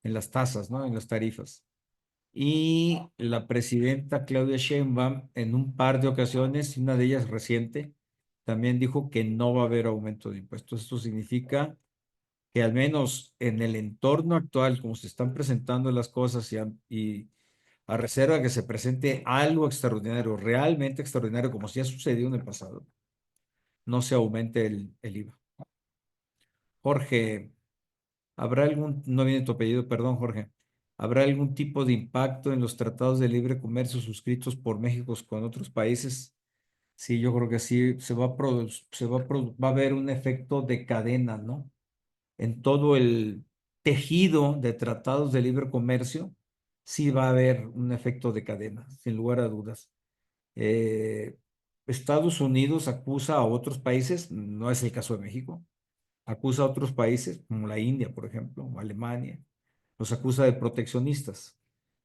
en las tasas, ¿no? En las tarifas. Y la presidenta Claudia Sheinbaum en un par de ocasiones, y una de ellas reciente, también dijo que no va a haber aumento de impuestos. Esto significa que al menos en el entorno actual, como se están presentando las cosas y a reserva que se presente algo extraordinario, realmente extraordinario, como sí ha sucedido en el pasado, no se aumente el IVA. Jorge, no viene tu apellido, perdón, Jorge. ¿Habrá algún tipo de impacto en los tratados de libre comercio suscritos por México con otros países? Sí, yo creo que sí, va a haber un efecto de cadena, ¿no? En todo el tejido de tratados de libre comercio, sí va a haber un efecto de cadena, sin lugar a dudas. Eh, Estados Unidos acusa a otros países, no es el caso de México, acusa a otros países, como la India, por ejemplo, o Alemania, los acusa de proteccionistas.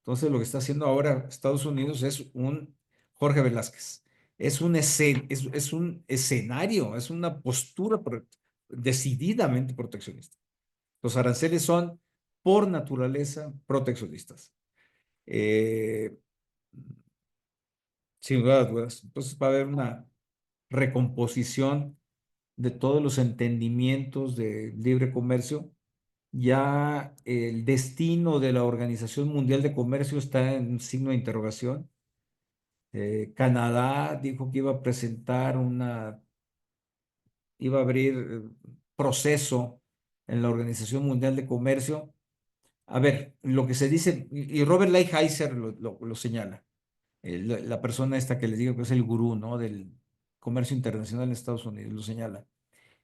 Entonces, lo que está haciendo ahora Estados Unidos Jorge Velázquez, es un escenario, es una postura decididamente proteccionista. Los aranceles son, por naturaleza, proteccionistas. Eh, Sin lugar a dudas. Entonces, va a haber una recomposición de todos los entendimientos de libre comercio. Ya el destino de la Organización Mundial de Comercio está en un signo de interrogación. Canadá dijo que iba a abrir proceso en la Organización Mundial de Comercio. A ver, lo que se dice, y Robert Lighthizer lo señala, la persona esta que les digo que es el gurú, ¿no? Del comercio internacional en Estados Unidos, lo señala.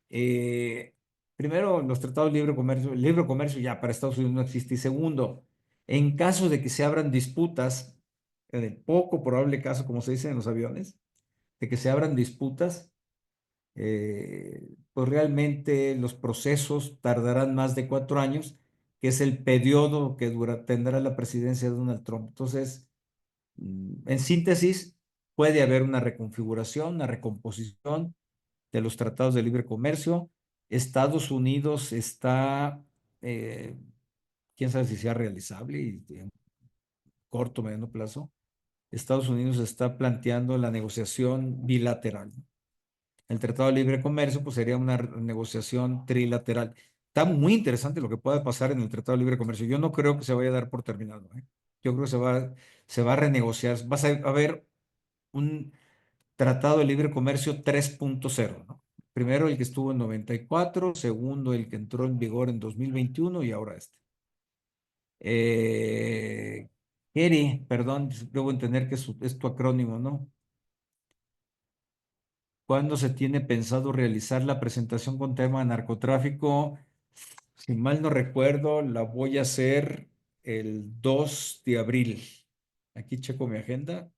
Eh, primero, los tratados de libre comercio, el libre comercio ya para Estados Unidos no existe. Y segundo, en caso de que se abran disputas, en el poco probable caso, como se dice en los aviones, de que se abran disputas, pues realmente los procesos tardarán más de 4 años, que es el periodo que tendrá la presidencia de Donald Trump. Entonces, en síntesis, puede haber una reconfiguración, una recomposición de los tratados de libre comercio. Estados Unidos está, eh, quién sabe si sea realizable y en corto o mediano plazo. Estados Unidos está planteando la negociación bilateral. El Tratado de Libre Comercio, pues sería una negociación trilateral. Está muy interesante lo que pueda pasar en el Tratado de Libre Comercio. Yo no creo que se vaya a dar por terminado, ¿eh? Yo creo que se va a renegociar. Va a haber un Tratado de Libre Comercio 3.0, ¿no? Primero el que estuvo en 94, segundo el que entró en vigor en 2021 y ahora este. Eh, perdón, debo entender que es tu acrónimo, ¿no? ¿Cuándo se tiene pensado realizar la presentación con tema de narcotráfico? Si mal no recuerdo, la voy a hacer el 2 de abril. Aquí checo mi agenda.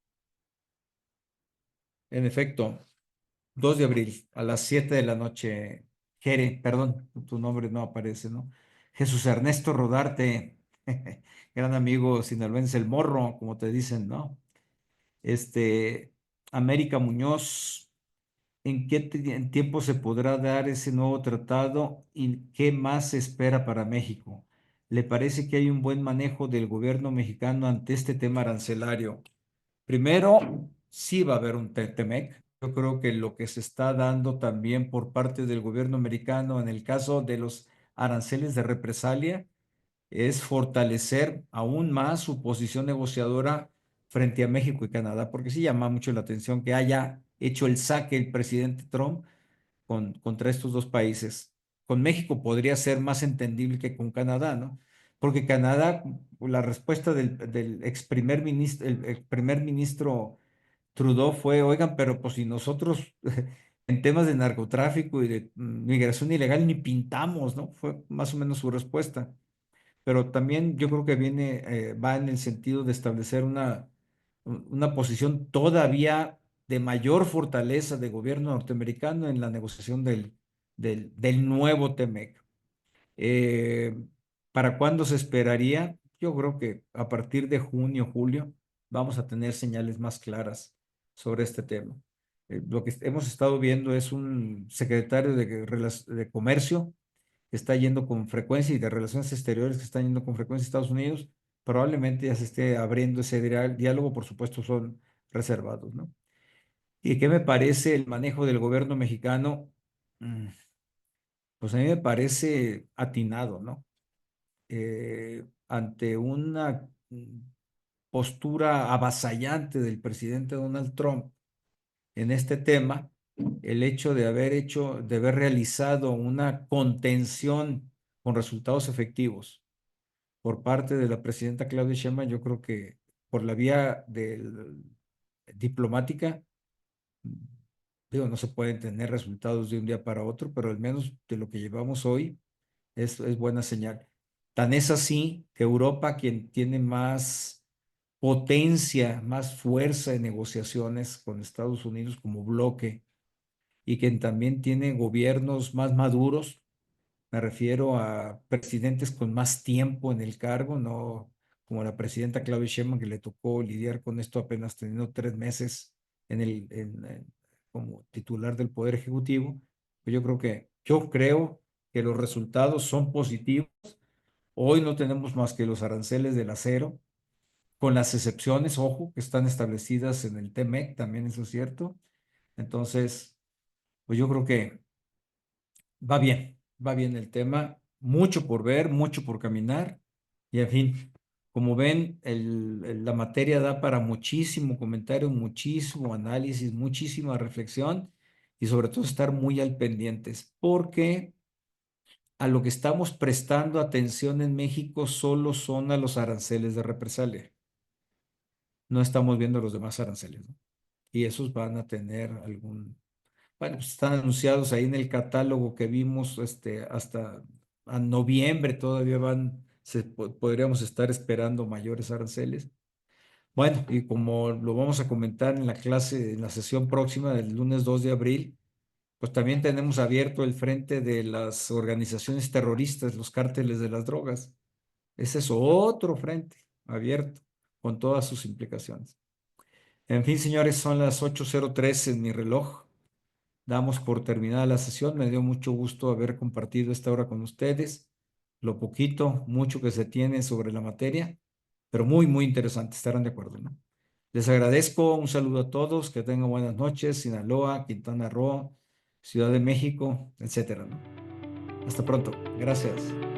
En efecto, 2 de abril a las 7 de la noche. Perdón, tu nombre no aparece, ¿no? Jesús Ernesto Rodarte, gran amigo sinaloense, el morro, como te dicen, ¿no? Este, América Muñoz. ¿En qué en tiempo se podrá dar ese nuevo tratado y qué más se espera para México? ¿Le parece que hay un buen manejo del gobierno mexicano ante este tema arancelario? Primero, sí va a haber un TEMEC. Yo creo que lo que se está dando también por parte del gobierno americano en el caso de los aranceles de represalia es fortalecer aún más su posición negociadora frente a México y Canadá, porque sí llama mucho la atención que haya hecho el saque el presidente Trump contra estos dos países. Con México podría ser más entendible que con Canadá, ¿no? Porque Canadá, la respuesta del el primer ministro Trudeau fue, oigan, pero pues si nosotros en temas de narcotráfico y de migración ilegal ni pintamos, ¿no? Fue más o menos su respuesta. Pero también yo creo que va en el sentido de establecer una posición todavía de mayor fortaleza de gobierno norteamericano en la negociación del nuevo TEMEC. Eh, ¿Para cuándo se esperaría? Yo creo que a partir de junio, julio, vamos a tener señales más claras sobre este tema. Lo que hemos estado viendo es un secretario de Comercio que está yendo con frecuencia y de Relaciones Exteriores que están yendo con frecuencia a Estados Unidos. Probablemente ya se esté abriendo ese diálogo, por supuesto, son reservados, ¿no? ¿Y qué me parece el manejo del gobierno mexicano? Mm, Pues a mí me parece atinado, ¿no? Ante una postura avasallante del presidente Donald Trump en este tema, el hecho de haber realizado una contención con resultados efectivos por parte de la presidenta Claudia Sheinbaum, yo creo que por la vía diplomática, digo, no se pueden tener resultados de un día para otro, pero al menos de lo que llevamos hoy es buena señal. Tan es así que Europa, quien tiene más potencia, más fuerza de negociaciones con Estados Unidos como bloque y quien también tiene gobiernos más maduros, me refiero a presidentes con más tiempo en el cargo, no como la presidenta Claudia Sheinbaum, que le tocó lidiar con esto apenas teniendo 3 meses como titular del Poder Ejecutivo. Pues yo creo que los resultados son positivos. Hoy no tenemos más que los aranceles del acero, con las excepciones, ojo, que están establecidas en el TEMEC, también eso es cierto. Entonces, pues yo creo que va bien el tema, mucho por ver, mucho por caminar, y en fin, como ven, la materia da para muchísimo comentario, muchísimo análisis, muchísima reflexión, y sobre todo estar muy al pendientes, porque a lo que estamos prestando atención en México solo son a los aranceles de represalia. No estamos viendo los demás aranceles, ¿no? Y esos van a tener Bueno, pues están anunciados ahí en el catálogo que vimos, hasta a noviembre todavía podríamos estar esperando mayores aranceles. Bueno, y como lo vamos a comentar en la clase, en la sesión próxima del lunes 2 de abril, pues también tenemos abierto el frente de las organizaciones terroristas, los cárteles de las drogas. Ese es otro frente abierto con todas sus implicaciones. En fin, señores, son las 8:03 en mi reloj. Damos por terminada la sesión. Me dio mucho gusto haber compartido esta hora con ustedes. Lo poquito, mucho que se tiene sobre la materia, pero muy, muy interesante. Estarán de acuerdo, ¿no? Les agradezco. Un saludo a todos. Que tengan buenas noches. Sinaloa, Quintana Roo, Ciudad de México, etcétera, ¿no? Hasta pronto. Gracias.